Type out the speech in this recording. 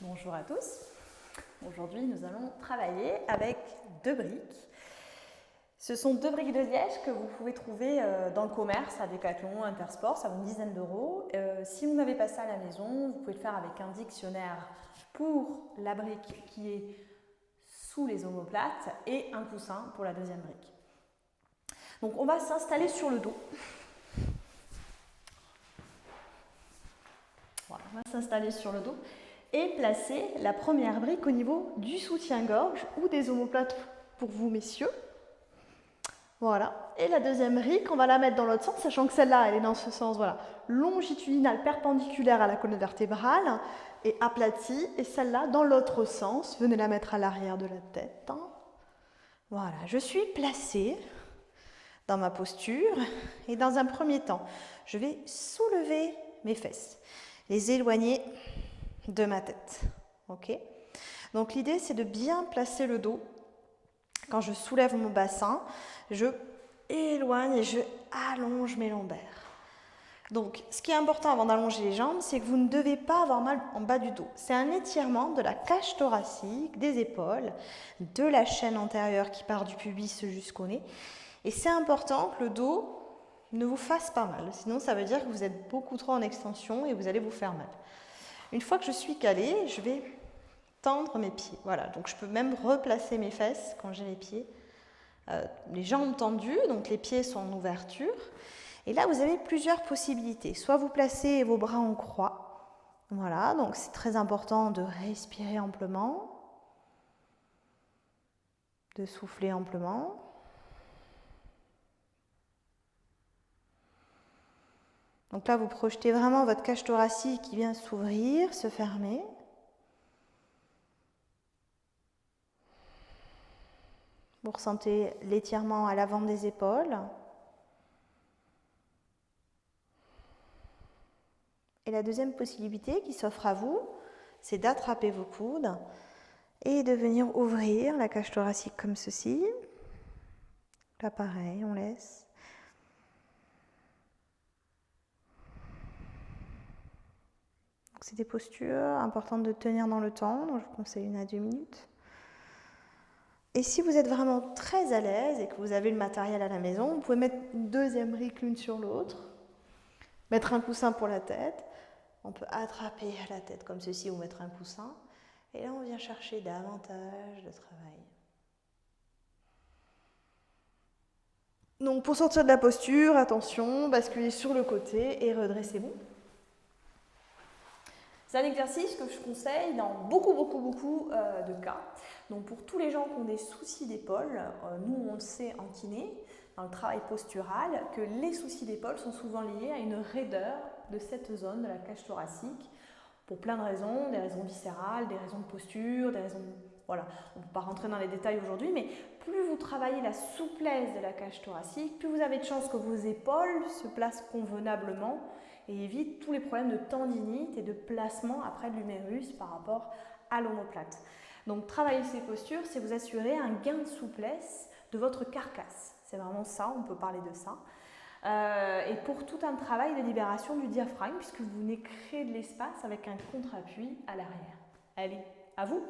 Bonjour à tous. Aujourd'hui, nous allons travailler avec deux briques. Ce sont deux briques de liège que vous pouvez trouver dans le commerce à Decathlon, Intersport, ça vaut une dizaine d'euros. Si vous n'avez pas ça à la maison, vous pouvez le faire avec un dictionnaire pour la brique qui est sous les omoplates et un coussin pour la deuxième brique. Donc on va s'installer sur le dos. Voilà, on va s'installer sur le dos et placer la première brique au niveau du soutien-gorge ou des omoplates pour vous, messieurs. Voilà. Et la deuxième brique, on va la mettre dans l'autre sens, sachant que celle-là, elle est dans ce sens, voilà, longitudinale, perpendiculaire à la colonne vertébrale et aplatie. Et celle-là, dans l'autre sens, venez la mettre à l'arrière de la tête. Voilà, je suis placée dans ma posture et dans un premier temps, je vais soulever mes fesses, les éloigner de ma tête. Ok ? Donc l'idée, c'est de bien placer le dos. Quand je soulève mon bassin, je éloigne et je allonge mes lombaires. Donc, ce qui est important avant d'allonger les jambes, c'est que vous ne devez pas avoir mal en bas du dos. C'est un étirement de la cage thoracique, des épaules, de la chaîne antérieure qui part du pubis jusqu'au nez. Et c'est important que le dos ne vous fasse pas mal. Sinon, ça veut dire que vous êtes beaucoup trop en extension et vous allez vous faire mal. Une fois que je suis calée, je vais tendre mes pieds. Voilà, donc je peux même replacer mes fesses quand j'ai les pieds. Les jambes tendues, donc les pieds sont en ouverture. Et là, vous avez plusieurs possibilités. Soit vous placez vos bras en croix. Voilà, donc c'est très important de respirer amplement, de souffler amplement. Donc là, vous projetez vraiment votre cage thoracique qui vient s'ouvrir, se fermer. Vous ressentez l'étirement à l'avant des épaules. Et la deuxième possibilité qui s'offre à vous, c'est d'attraper vos coudes et de venir ouvrir la cage thoracique comme ceci. Là, pareil, on laisse. C'est des postures importantes de tenir dans le temps, donc je vous conseille 1 à 2 minutes. Et si vous êtes vraiment très à l'aise et que vous avez le matériel à la maison, vous pouvez mettre une deuxième brique l'une sur l'autre, mettre un coussin pour la tête. On peut attraper à la tête comme ceci ou mettre un coussin. Et là, on vient chercher davantage de travail. Donc, pour sortir de la posture, attention, basculez sur le côté et redressez-vous. C'est un exercice que je conseille dans beaucoup de cas. Donc pour tous les gens qui ont des soucis d'épaule, nous on le sait en kiné, dans le travail postural, que les soucis d'épaule sont souvent liés à une raideur de cette zone de la cage thoracique pour plein de raisons, des raisons viscérales, des raisons de posture, des raisons... Voilà, on ne peut pas rentrer dans les détails aujourd'hui, mais plus vous travaillez la souplesse de la cage thoracique, plus vous avez de chances que vos épaules se placent convenablement et évite tous les problèmes de tendinite et de placement après de l'humérus par rapport à l'omoplate. Donc travailler ces postures, c'est vous assurer un gain de souplesse de votre carcasse. C'est vraiment ça, on peut parler de ça. Et pour tout un travail de libération du diaphragme, puisque vous venez créer de l'espace avec un contre-appui à l'arrière. Allez, à vous!